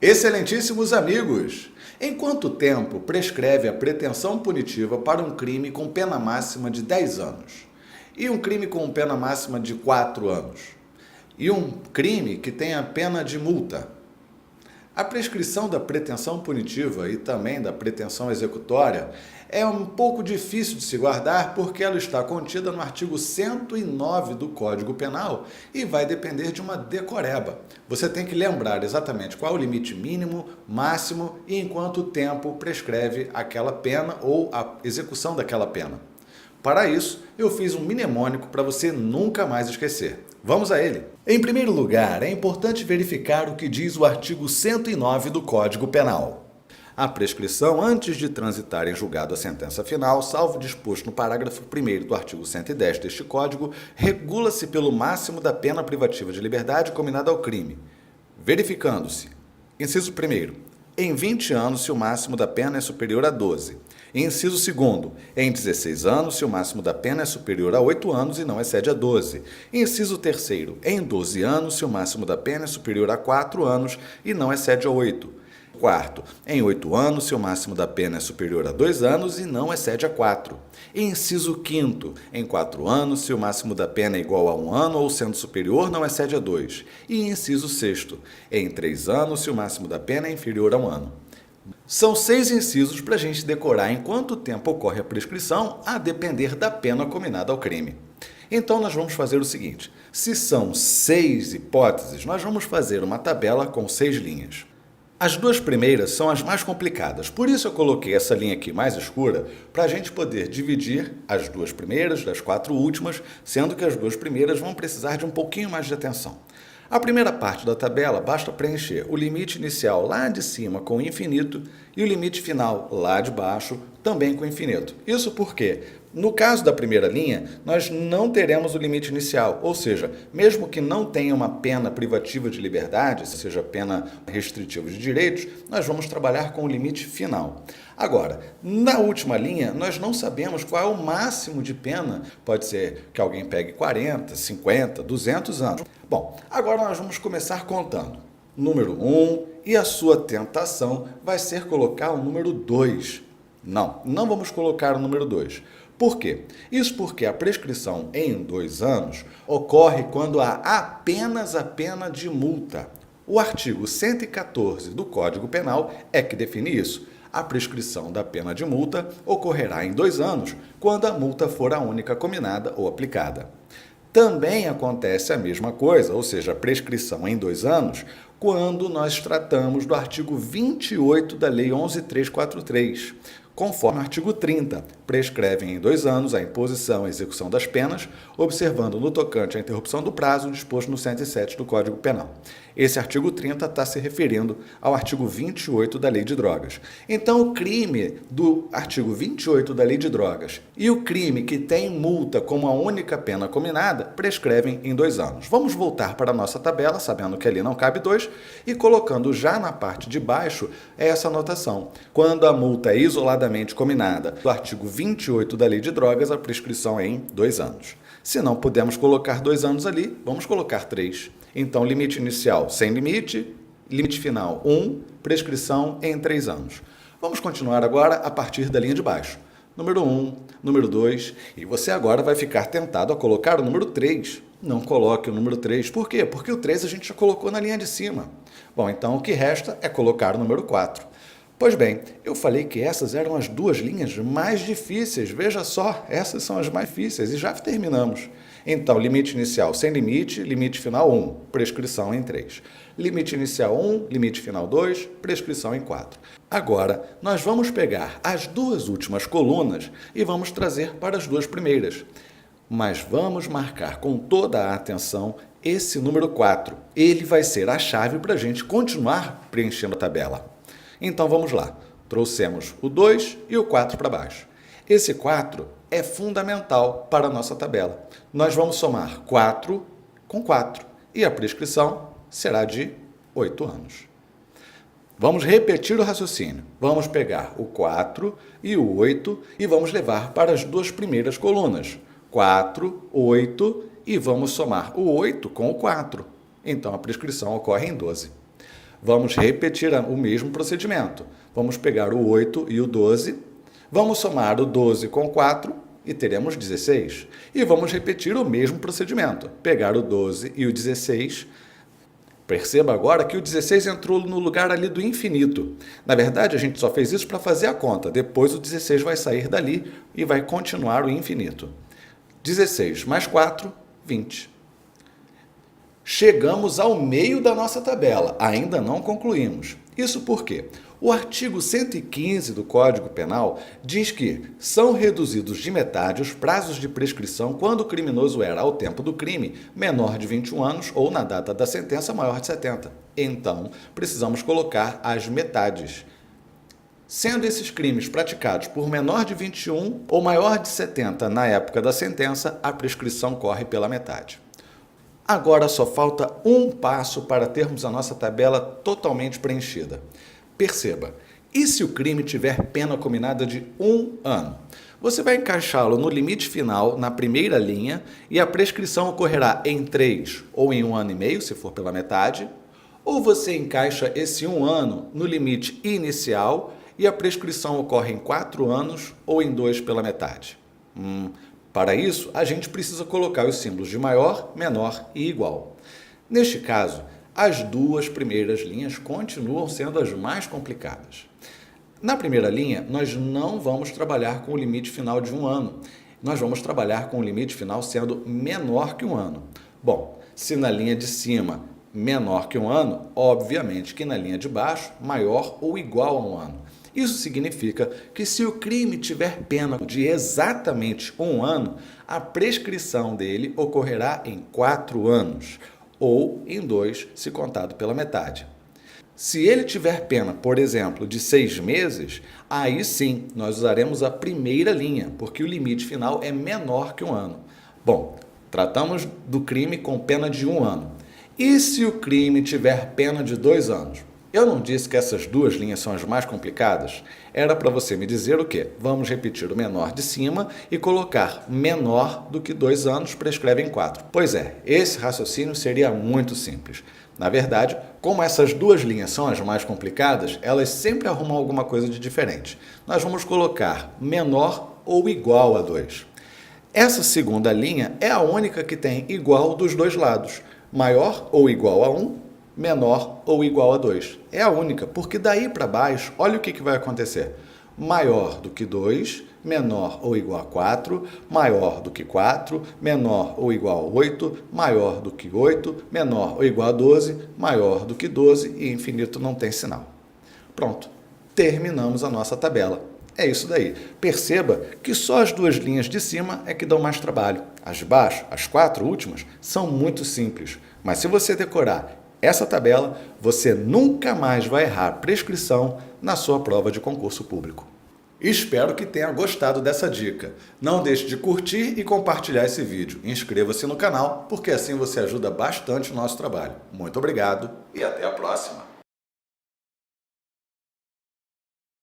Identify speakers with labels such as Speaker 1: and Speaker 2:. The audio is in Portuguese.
Speaker 1: Excelentíssimos amigos! Em quanto tempo prescreve a pretensão punitiva para um crime com pena máxima de 10 anos? E um crime com pena máxima de 4 anos? E um crime que tenha pena de multa? A prescrição da pretensão punitiva e também da pretensão executória é um pouco difícil de se guardar porque ela está contida no artigo 109 do Código Penal e vai depender de uma decoreba. Você tem que lembrar exatamente qual é o limite mínimo, máximo e em quanto tempo prescreve aquela pena ou a execução daquela pena. Para isso, eu fiz um mnemônico para você nunca mais esquecer. Vamos a ele! Em primeiro lugar, é importante verificar o que diz o artigo 109 do Código Penal. A prescrição, antes de transitar em julgado a sentença final, salvo disposto no parágrafo 1º do artigo 110 deste Código, regula-se pelo máximo da pena privativa de liberdade combinada ao crime, verificando-se: inciso 1º, em 20 anos se o máximo da pena é superior a 12. Inciso 2º, em 16 anos se o máximo da pena é superior a 8 anos e não excede a 12. Inciso 3º, em 12 anos se o máximo da pena é superior a 4 anos e não excede a 8. Quarto, em 8 anos se o máximo da pena é superior a 2 anos e não excede a 4. Inciso 5º, em 4 anos se o máximo da pena é igual a 1 ano ou sendo superior não excede a 2. E inciso 6º, em 3 anos se o máximo da pena é inferior a 1 ano. São 6 incisos para a gente decorar em quanto tempo ocorre a prescrição, a depender da pena combinada ao crime. Então, nós vamos fazer o seguinte: se são 6 hipóteses, nós vamos fazer uma tabela com 6 linhas. As duas primeiras são as mais complicadas, por isso eu coloquei essa linha aqui mais escura para a gente poder dividir as duas primeiras das 4 últimas, sendo que as duas primeiras vão precisar de um pouquinho mais de atenção. A primeira parte da tabela basta preencher o limite inicial lá de cima com o infinito e o limite final lá de baixo também com o infinito. Isso porque, no caso da primeira linha, nós não teremos o limite inicial, ou seja, mesmo que não tenha uma pena privativa de liberdade, seja pena restritiva de direitos, nós vamos trabalhar com o limite final. Agora, na última linha, nós não sabemos qual é o máximo de pena. Pode ser que alguém pegue 40, 50, 200 anos. Bom, agora nós vamos começar contando. Número 1 e a sua tentação vai ser colocar o número 2. Não vamos colocar o número 2. Por quê? Isso porque a prescrição em 2 anos ocorre quando há apenas a pena de multa. O artigo 114 do Código Penal é que define isso. A prescrição da pena de multa ocorrerá em 2 anos, quando a multa for a única combinada ou aplicada. Também acontece a mesma coisa, ou seja, a prescrição em 2 anos, quando nós tratamos do artigo 28 da Lei 11.343. Conforme o artigo 30, prescrevem em 2 anos a imposição e execução das penas, observando no tocante à interrupção do prazo disposto no 107 do Código Penal. Esse artigo 30 está se referindo ao artigo 28 da Lei de Drogas. Então, o crime do artigo 28 da Lei de Drogas e o crime que tem multa como a única pena combinada prescrevem em 2 anos. Vamos voltar para a nossa tabela, sabendo que ali não cabe 2, e colocando já na parte de baixo essa anotação. Quando a multa é isoladamente combinada do artigo 28 da Lei de Drogas, a prescrição é em 2 anos. Se não pudermos colocar 2 anos ali, vamos colocar 3. Então, limite inicial sem limite, limite final 1, prescrição em 3 anos. Vamos continuar agora a partir da linha de baixo. Número 1, número 2, e você agora vai ficar tentado a colocar o número 3. Não coloque o número 3. Por quê? Porque o 3 a gente já colocou na linha de cima. Bom, então o que resta é colocar o número 4. Pois bem, eu falei que essas eram as 2 linhas mais difíceis. Veja só, essas são as mais difíceis e já terminamos. Então, limite inicial sem limite, limite final 1, prescrição em 3. Limite inicial 1, limite final 2, prescrição em 4. Agora, nós vamos pegar as 2 últimas colunas e vamos trazer para as 2 primeiras. Mas vamos marcar com toda a atenção esse número 4. Ele vai ser a chave para a gente continuar preenchendo a tabela. Então vamos lá, trouxemos o 2 e o 4 para baixo. Esse 4 é fundamental para a nossa tabela. Nós vamos somar 4 com 4 e a prescrição será de 8 anos. Vamos repetir o raciocínio. Vamos pegar o 4 e o 8 e vamos levar para as 2 primeiras colunas. 4, 8 e vamos somar o 8 com o 4. Então a prescrição ocorre em 12. Vamos repetir o mesmo procedimento. Vamos pegar o 8 e o 12, vamos somar o 12 com 4 e teremos 16. E vamos repetir o mesmo procedimento. Pegar o 12 e o 16. Perceba agora que o 16 entrou no lugar ali do infinito. Na verdade, a gente só fez isso para fazer a conta. Depois o 16 vai sair dali e vai continuar o infinito. 16 mais 4, 20. Chegamos ao meio da nossa tabela. Ainda não concluímos. Isso por quê? O artigo 115 do Código Penal diz que são reduzidos de metade os prazos de prescrição quando o criminoso era, ao tempo do crime, menor de 21 anos ou, na data da sentença, maior de 70. Então, precisamos colocar as metades. Sendo esses crimes praticados por menor de 21 ou maior de 70 na época da sentença, a prescrição corre pela metade. Agora só falta um passo para termos a nossa tabela totalmente preenchida. Perceba, e se o crime tiver pena combinada de 1 ano? Você vai encaixá-lo no limite final, na primeira linha, e a prescrição ocorrerá em 3 ou em 1 ano e meio, se for pela metade, ou você encaixa esse 1 ano no limite inicial e a prescrição ocorre em 4 anos ou em 2 pela metade. Para isso, a gente precisa colocar os símbolos de maior, menor e igual. Neste caso, as duas primeiras linhas continuam sendo as mais complicadas. Na primeira linha, nós não vamos trabalhar com o limite final de 1 ano. Nós vamos trabalhar com o limite final sendo menor que 1 ano. Bom, se na linha de cima menor que 1 ano, obviamente que na linha de baixo, maior ou igual a 1 ano. Isso significa que se o crime tiver pena de exatamente 1 ano, a prescrição dele ocorrerá em 4 anos, ou em 2, se contado pela metade. Se ele tiver pena, por exemplo, de 6 meses, aí sim nós usaremos a primeira linha, porque o limite final é menor que 1 ano. Bom, tratamos do crime com pena de 1 ano. E se o crime tiver pena de 2 anos? Eu não disse que essas duas linhas são as mais complicadas? Era para você me dizer o quê? Vamos repetir o menor de cima e colocar menor do que 2 anos prescreve em 4. Pois é, esse raciocínio seria muito simples. Na verdade, como essas duas linhas são as mais complicadas, elas sempre arrumam alguma coisa de diferente. Nós vamos colocar menor ou igual a 2. Essa segunda linha é a única que tem igual dos dois lados. Maior ou igual a 1, menor ou igual a 2. É a única, porque daí para baixo, olha o que vai acontecer. Maior do que 2, menor ou igual a 4, maior do que 4, menor ou igual a 8, maior do que 8, menor ou igual a 12, maior do que 12 e infinito não tem sinal. Pronto, terminamos a nossa tabela. É isso daí. Perceba que só as duas linhas de cima é que dão mais trabalho. As de baixo, as 4 últimas, são muito simples. Mas se você decorar essa tabela, você nunca mais vai errar prescrição na sua prova de concurso público. Espero que tenha gostado dessa dica. Não deixe de curtir e compartilhar esse vídeo. Inscreva-se no canal, porque assim você ajuda bastante o nosso trabalho. Muito obrigado e até a próxima!